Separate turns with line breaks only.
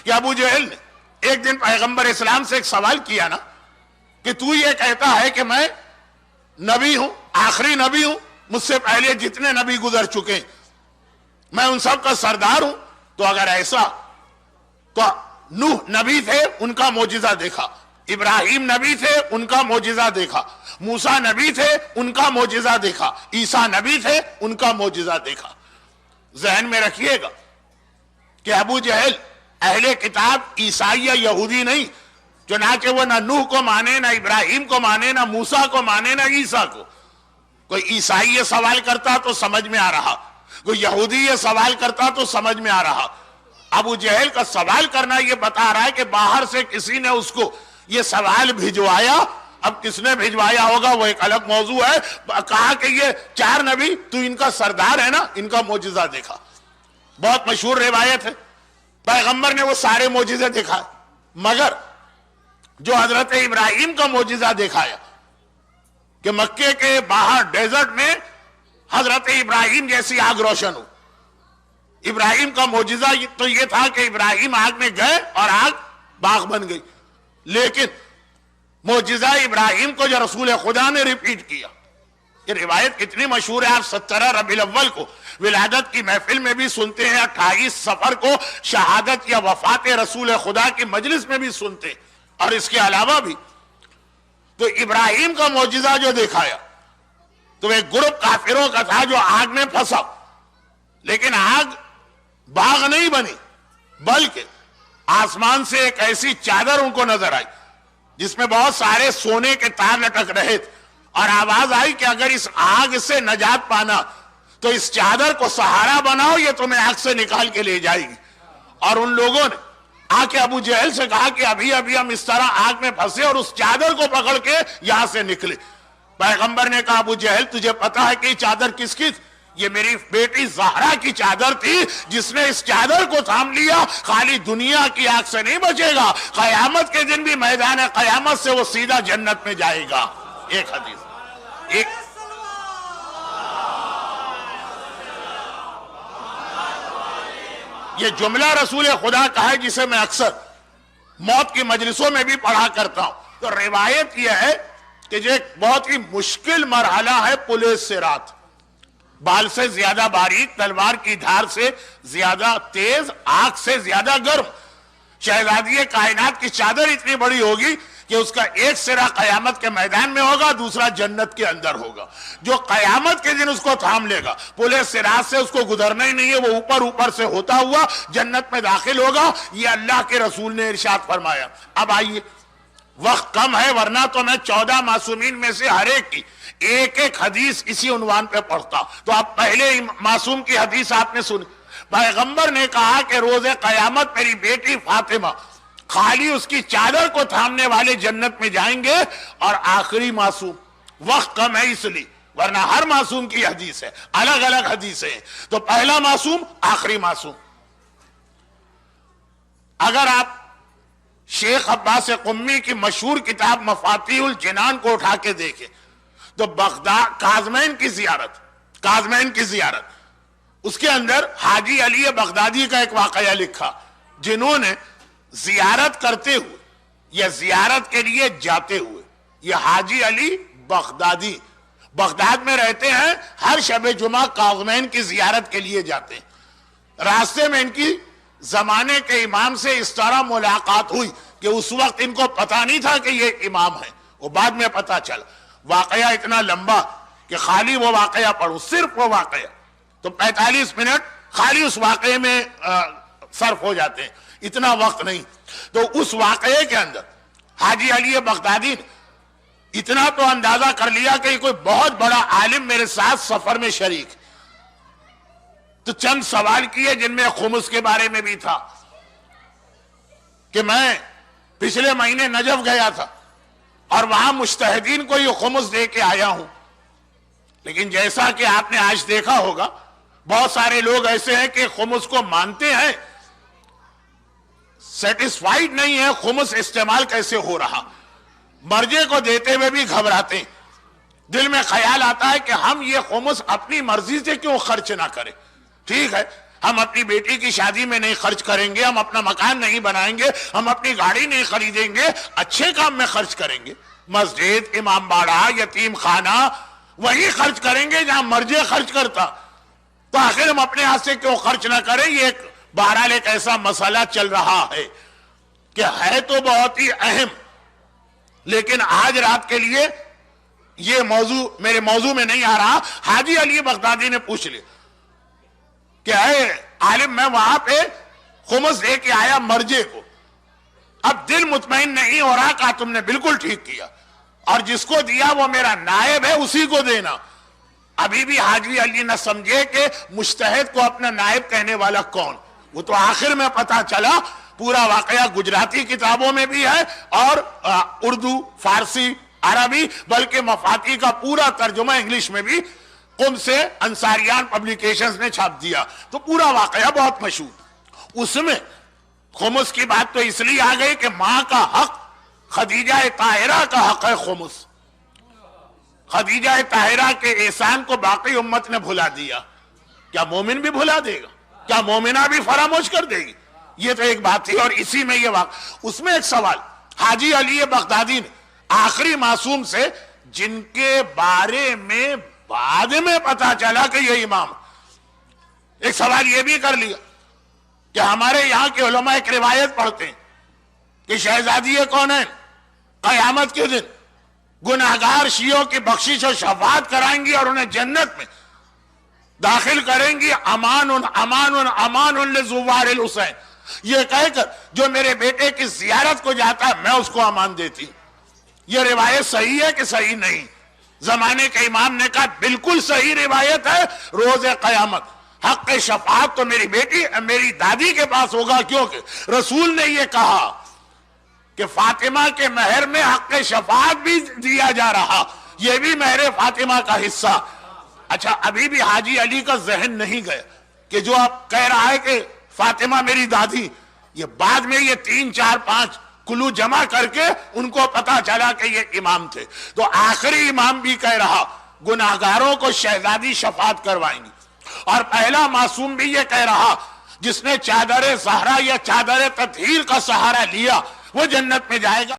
کہ ابو جہل نے ایک دن پیغمبر اسلام سے ایک سوال کیا نا کہ تو یہ کہتا ہے کہ میں نبی ہوں، آخری نبی ہوں، مجھ سے پہلے جتنے نبی گزر چکے ہیں میں ان سب کا سردار ہوں، تو اگر ایسا تو نوح نبی تھے، ان کا معجزہ دیکھا، ابراہیم نبی تھے، ان کا معجزہ دیکھا، موسیٰ نبی تھے، ان کا معجزہ دیکھا، عیسیٰ نبی تھے، ان کا معجزہ دیکھا۔ ذہن میں رکھیے گا کہ ابو جہل اہل کتاب عیسائی یا یہودی نہیں، چنانچہ وہ نہ نوح کو مانے، نہ ابراہیم کو مانے، نہ موسیٰ کو مانے، نہ عیسیٰ کو۔ کوئی عیسائی یہ سوال کرتا تو سمجھ میں آ رہا، کوئی یہودی یہ سوال کرتا تو سمجھ میں آ رہا۔ ابو جہل کا سوال کرنا یہ بتا رہا ہے کہ باہر سے کسی نے اس کو یہ سوال بھجوایا۔ اب کس نے بھجوایا ہوگا وہ ایک الگ موضوع ہے۔ کہا کہ یہ 4 نبی تو ان کا سردار ہے نا، ان کا معجزہ دیکھا۔ بہت مشہور روایت ہے، پیغمبر نے وہ سارے معجزے دکھائے، مگر جو حضرت ابراہیم کا معجزہ دکھایا کہ مکے کے باہر ڈیزرٹ میں حضرت ابراہیم جیسی آگ روشن ہو۔ ابراہیم کا معجزہ تو یہ تھا کہ ابراہیم آگ میں گئے اور آگ باغ بن گئی، لیکن معجزہ ابراہیم کو جو رسول خدا نے ریپیٹ کیا، یہ روایت کتنی مشہور ہے، آپ 17 ربیع الاول کو ولادت کی محفل میں بھی سنتے ہیں، 28 صفر کو شہادت یا وفات رسول خدا کی مجلس میں بھی سنتے ہیں، اور اس کے علاوہ بھی تو ابراہیم کا معجزہ جو دکھایا تو ایک گروپ کافروں کا تھا جو آگ میں پھنسا، لیکن آگ باغ نہیں بنی بلکہ آسمان سے ایک ایسی چادر ان کو نظر آئی جس میں بہت سارے سونے کے تار لٹک رہے تھے، اور آواز آئی کہ اگر اس آگ سے نجات پانا تو اس چادر کو سہارا بناؤ، یہ تمہیں آگ سے نکال کے لے جائے گی۔ اور ان لوگوں نے آ کے ابو جہل سے کہا کہ ابھی ابھی ہم اس طرح آگ میں پھنسے اور اس چادر کو پکڑ کے یہاں سے نکلے۔ پیغمبر نے کہا ابو جہل تجھے پتا ہے کہ یہ چادر کس کی تھی؟ یہ میری بیٹی زہرا کی چادر تھی، جس نے اس چادر کو تھام لیا خالی دنیا کی آگ سے نہیں بچے گا، قیامت کے دن بھی میدان قیامت سے وہ سیدھا جنت میں جائے گا۔ ایک حدیث ایک یہ جملہ رسول خدا کا ہے جسے میں اکثر موت کی مجلسوں میں بھی پڑھا کرتا ہوں۔ تو روایت یہ ہے کہ یہ ایک بہت ہی مشکل مرحلہ ہے پل صراط، بال سے زیادہ باریک، تلوار کی دھار سے زیادہ تیز، آگ سے زیادہ گرم۔ شہزادی کائنات کی چادر اتنی بڑی ہوگی کہ اس کا ایک سرا قیامت کے میدان میں ہوگا، دوسرا جنت کے اندر ہوگا۔ جو قیامت کے دن اس کو تھام لے گا، پل صراط سے اس کو گزرنا ہی نہیں ہے، وہ اوپر سے ہوتا ہوا جنت میں داخل ہوگا۔ یہ اللہ کے رسول نے ارشاد فرمایا۔ اب آئیے، وقت کم ہے ورنہ تو میں 14 معصومین میں سے ہر ایک کی ایک ایک حدیث اسی عنوان پہ پڑھتا۔ تو اب پہلے معصوم کی حدیث آپ نے سنی، پیغمبر نے کہا کہ روز قیامت میری بیٹی فاطمہ خالی اس کی چادر کو تھامنے والے جنت میں جائیں گے، اور آخری معصوم، وقت کم ہے اس لیے ورنہ ہر معصوم کی حدیث ہے، الگ الگ حدیثیں ہیں۔ تو پہلا معصوم، آخری معصوم۔ اگر آپ شیخ عباس قمی کی مشہور کتاب مفاتیح الجنان کو اٹھا کے دیکھیں تو بغداد کاظمین کی زیارت اس کے اندر حاجی علی بغدادی کا ایک واقعہ لکھا، جنہوں نے زیارت کرتے ہوئے یا زیارت کے لیے جاتے ہوئے، یہ حاجی علی بغدادی بغداد میں رہتے ہیں، ہر شب جمعہ کاظمین کی زیارت کے لیے جاتے ہیں۔ راستے میں ان کی زمانے کے امام سے اس طرح ملاقات ہوئی کہ اس وقت ان کو پتا نہیں تھا کہ یہ امام ہے، وہ بعد میں پتا چلا۔ واقعہ اتنا لمبا کہ خالی وہ واقعہ پڑھوں، صرف وہ واقعہ تو 45 منٹ خالی اس واقعے میں صرف ہو جاتے ہیں، اتنا وقت نہیں۔ تو اس واقعے کے اندر حاجی علی بغدادی نے اتنا تو اندازہ کر لیا کہ کوئی بہت بڑا عالم میرے ساتھ سفر میں شریک، تو چند سوال کیے جن میں خمس کے بارے میں بھی تھا کہ میں پچھلے مہینے نجف گیا تھا اور وہاں مجتہدین کو یہ خمس دے کے آیا ہوں، لیکن جیسا کہ آپ نے آج دیکھا ہوگا بہت سارے لوگ ایسے ہیں کہ خمس کو مانتے ہیں، سیٹسفائیڈ نہیں ہے خمس استعمال کیسے ہو رہا، مرجے کو دیتے ہوئے بھی گھبراتے ہیں، دل میں خیال آتا ہے کہ ہم یہ خمس اپنی مرضی سے کیوں خرچ نہ کریں۔ ٹھیک ہے، ہم اپنی بیٹی کی شادی میں نہیں خرچ کریں گے، ہم اپنا مکان نہیں بنائیں گے، ہم اپنی گاڑی نہیں خریدیں گے، اچھے کام میں خرچ کریں گے، مسجد، امام باڑہ، یتیم خانہ، وہی خرچ کریں گے جہاں مرجے خرچ کرتا. تو آخر ہم اپنے ہاتھ سے کیوں خرچ نہ کریں؟ یہ بہرحال ایک ایسا مسئلہ چل رہا ہے کہ ہے تو بہت ہی اہم، لیکن آج رات کے لیے یہ موضوع میرے موضوع میں نہیں آ رہا. حاجی علی بغدادی نے پوچھ لیا کہ اے عالم، میں وہاں پہ خمس دے کے آیا مرجے کو، اب دل مطمئن نہیں ہو رہا. کہا تم نے بالکل ٹھیک کیا، اور جس کو دیا وہ میرا نائب ہے، اسی کو دینا. ابھی بھی حاجی علی نہ سمجھے کہ مجتہد کو اپنا نائب کہنے والا کون. وہ تو آخر میں پتا چلا. پورا واقعہ گجراتی کتابوں میں بھی ہے اور اردو، فارسی، عربی، بلکہ مفاتی کا پورا ترجمہ انگلش میں بھی قم سے انصاریان پبلیکیشنز نے چھاپ دیا. تو پورا واقعہ بہت مشہور. اس میں خمس کی بات تو اس لیے آ گئی کہ ماں کا حق، خدیجہ طاہرہ کا حق ہے خمس. خدیجہ طاہرہ کے احسان کو باقی امت نے بھلا دیا. کیا مومن بھی بھلا دے گا؟ کیا مومنہ بھی فراموش کر دے گی؟ یہ تو ایک بات تھی. اور اسی میں یہ اس میں ایک سوال حاجی علی بغدادی نے آخری معصوم سے، جن کے بارے میں بعد میں پتا چلا کہ یہ امام، ایک سوال یہ بھی کر لیا کہ ہمارے یہاں کے علماء ایک روایت پڑھتے ہیں کہ شہزادی کون ہے قیامت کے دن گناہگار شیعوں کی بخشش و شفاعت کرائیں گی اور انہیں جنت میں داخل کریں گی. امان امان امان لزوار الحسین، یہ کہہ کر جو میرے بیٹے کی زیارت کو جاتا ہے میں اس کو امان دیتی. یہ روایت صحیح ہے کہ صحیح نہیں؟ زمانے کے امام نے کہا بالکل صحیح روایت ہے. روز قیامت حق شفاعت تو میری بیٹی، میری دادی کے پاس ہوگا، کیونکہ رسول نے یہ کہا کہ فاطمہ کے مہر میں حق شفاعت بھی دیا جا رہا، یہ بھی مہر فاطمہ کا حصہ. اچھا، ابھی بھی حاجی علی کا ذہن نہیں گیا کہ جو آپ کہہ رہا ہے کہ فاطمہ میری دادی، یہ بعد میں یہ 3 4 5 کلو جمع کر کے ان کو پتا چلا کہ یہ امام تھے. تو آخری امام بھی کہہ رہا گناہگاروں کو شہزادی شفاعت کروائیں گی، اور پہلا معصوم بھی یہ کہہ رہا جس نے چادر زہرا یا چادر تطہیر کا سہارا لیا وہ جنت میں جائے گا.